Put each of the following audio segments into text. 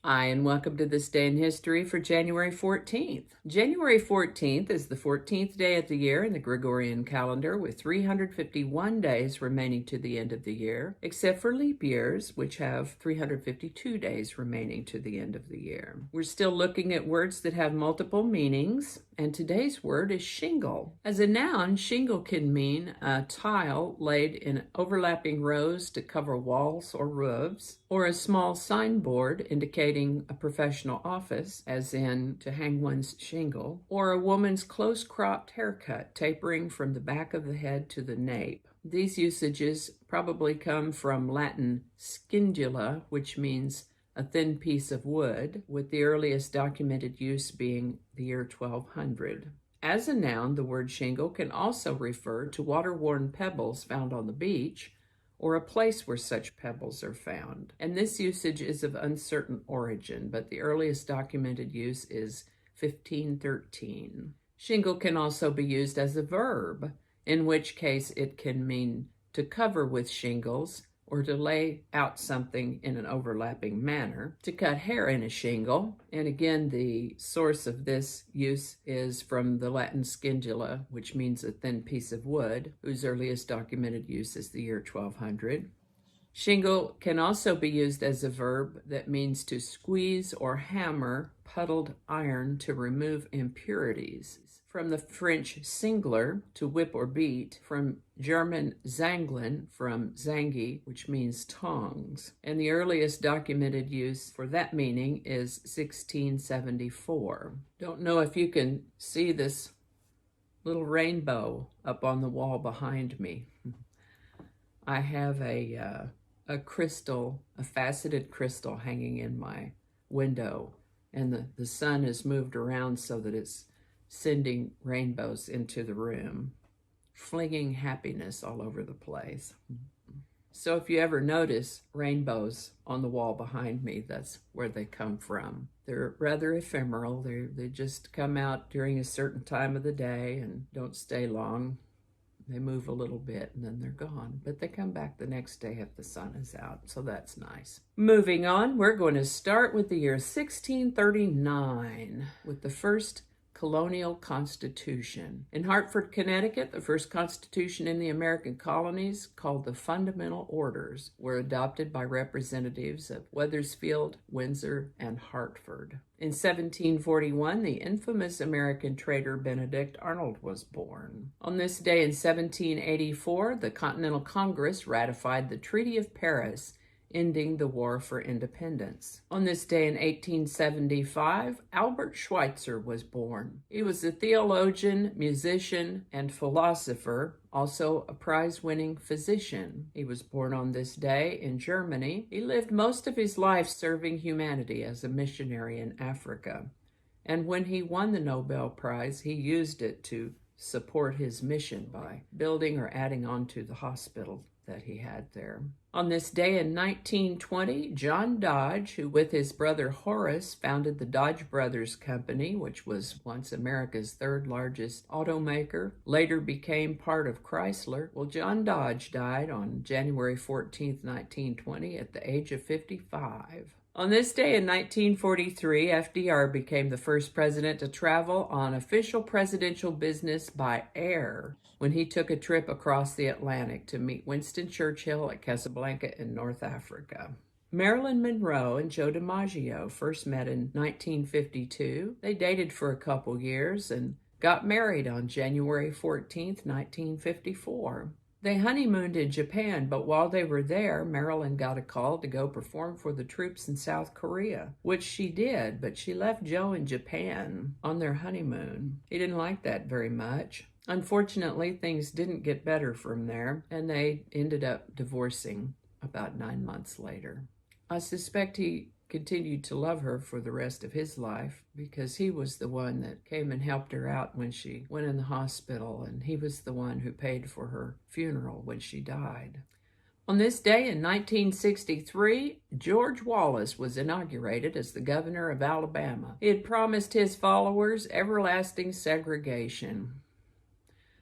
Hi, and welcome to This Day in History for January 14th. January 14th is the 14th day of the year in the Gregorian calendar, with 351 days remaining to the end of the year, except for leap years, which have 352 days remaining to the end of the year. We're still looking at words that have multiple meanings, and today's word is shingle. As a noun, shingle can mean a tile laid in overlapping rows to cover walls or roofs, or a small signboard indicating a professional office, as in to hang one's shingle, or a woman's close-cropped haircut tapering from the back of the head to the nape. These usages probably come from Latin scingula, which means a thin piece of wood, with the earliest documented use being the year 1200. As a noun, the word shingle can also refer to water-worn pebbles found on the beach, or a place where such pebbles are found. And this usage is of uncertain origin, but the earliest documented use is 1513. Shingle can also be used as a verb, in which case it can mean to cover with shingles, or to lay out something in an overlapping manner, to cut hair in a shingle. And again, the source of this use is from the Latin scingula, which means a thin piece of wood, whose earliest documented use is the year 1200. Shingle can also be used as a verb that means to squeeze or hammer puddled iron to remove impurities. From the French singler, to whip or beat, from German zangeln, from zangi, which means tongs. And the earliest documented use for that meaning is 1674. Don't know if you can see this little rainbow up on the wall behind me. I have a crystal, a faceted crystal hanging in my window, and the sun has moved around so that it's sending rainbows into the room, flinging happiness all over the place. So if you ever notice rainbows on the wall behind me, that's where they come from. They're rather ephemeral. They just come out during a certain time of the day and don't stay long. They move a little bit and then they're gone, but they come back the next day if the sun is out, so that's nice. Moving on, we're going to start with the year 1639 with the first Colonial Constitution. In Hartford, Connecticut, the first constitution in the American colonies, called the Fundamental Orders, were adopted by representatives of Wethersfield, Windsor, and Hartford. In 1741, the infamous American trader Benedict Arnold was born. On this day in 1784, the Continental Congress ratified the Treaty of Paris, ending the War for Independence. On this day in 1875, Albert Schweitzer was born. He was a theologian, musician, and philosopher, also a prize-winning physician. He was born on this day in Germany. He lived most of his life serving humanity as a missionary in Africa. And when he won the Nobel Prize, he used it to support his mission by building or adding on to the hospital that he had there. On this day in 1920, John Dodge, who with his brother Horace founded the Dodge Brothers Company, which was once America's third largest automaker, later became part of Chrysler. Well, John Dodge died on January 14th, 1920 at the age of 55. On this day in 1943, FDR became the first president to travel on official presidential business by air when he took a trip across the Atlantic to meet Winston Churchill at Casablanca in North Africa. Marilyn Monroe and Joe Dimaggio first met in 1952. They dated for a couple years and got married on January 14th, 1954. They honeymooned in Japan, but while they were there, Marilyn got a call to go perform for the troops in South Korea, which she did, but she left Joe in Japan on their honeymoon. He didn't like that very much. Unfortunately, things didn't get better from there, and they ended up divorcing about 9 months later. I suspect he continued to love her for the rest of his life because he was the one that came and helped her out when she went in the hospital, and he was the one who paid for her funeral when she died. On this day in 1963, George Wallace was inaugurated as the governor of Alabama. He had promised his followers everlasting segregation.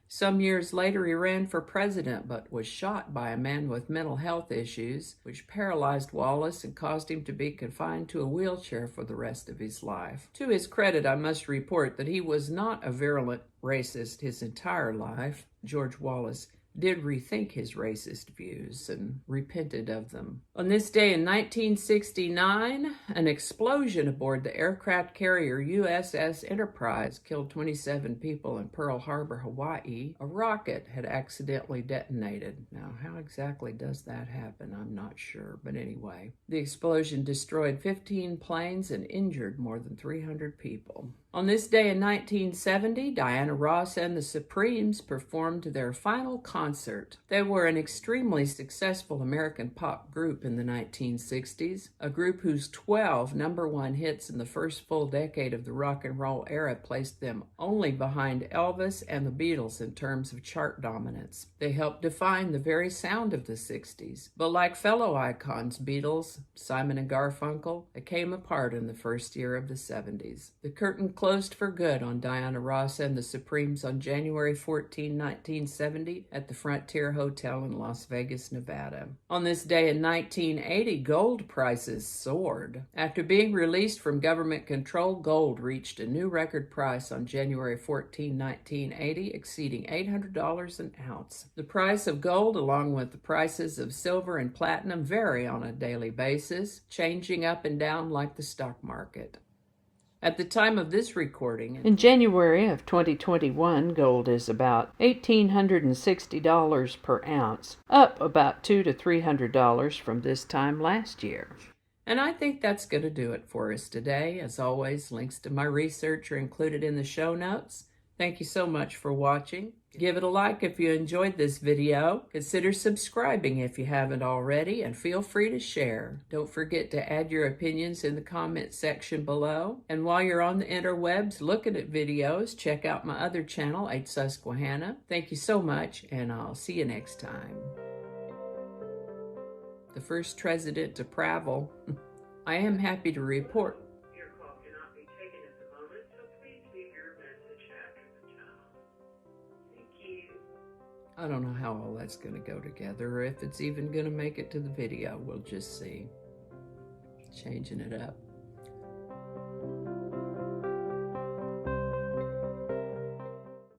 Some years later, he ran for president, but was shot by a man with mental health issues, which paralyzed Wallace and caused him to be confined to a wheelchair for the rest of his life. To his credit, I must report that he was not a virulent racist his entire life. George Wallace did rethink his racist views and repented of them. On this day in 1969, an explosion aboard the aircraft carrier USS Enterprise killed 27 people in Pearl Harbor, Hawaii. A rocket had accidentally detonated. Now, how exactly does that happen? I'm not sure, but anyway. The explosion destroyed 15 planes and injured more than 300 people. On this day in 1970, Diana Ross and the Supremes performed their final concert. They were an extremely successful American pop group in the 1960s, a group whose 12 #1 hits in the first full decade of the rock and roll era placed them only behind Elvis and the Beatles in terms of chart dominance. They helped define the very sound of the 60s. But like fellow icons, Beatles, Simon and Garfunkel, they came apart in the first year of the 70s. The curtain closed for good on Diana Ross and the Supremes on January 14, 1970 at the Frontier Hotel in Las Vegas, Nevada. On this day in 1980, gold prices soared. After being released from government control, gold reached a new record price on January 14, 1980, exceeding $800 an ounce. The price of gold, along with the prices of silver and platinum, vary on a daily basis, changing up and down like the stock market. At the time of this recording, in January of 2021, gold is about $1,860 per ounce, up about $200 to $300 from this time last year. And I think that's going to do it for us today. As always, links to my research are included in the show notes. Thank you so much for watching. Give it a like if you enjoyed this video. Consider subscribing if you haven't already, and feel free to share. Don't forget to add your opinions in the comment section below. And while you're on the interwebs looking at videos, check out my other channel, 8 Susquehanna. Thank you so much, and I'll see you next time. The first president to travel. I am happy to report. I don't know how all that's going to go together, or if it's even going to make it to the video. We'll just see. Changing it up.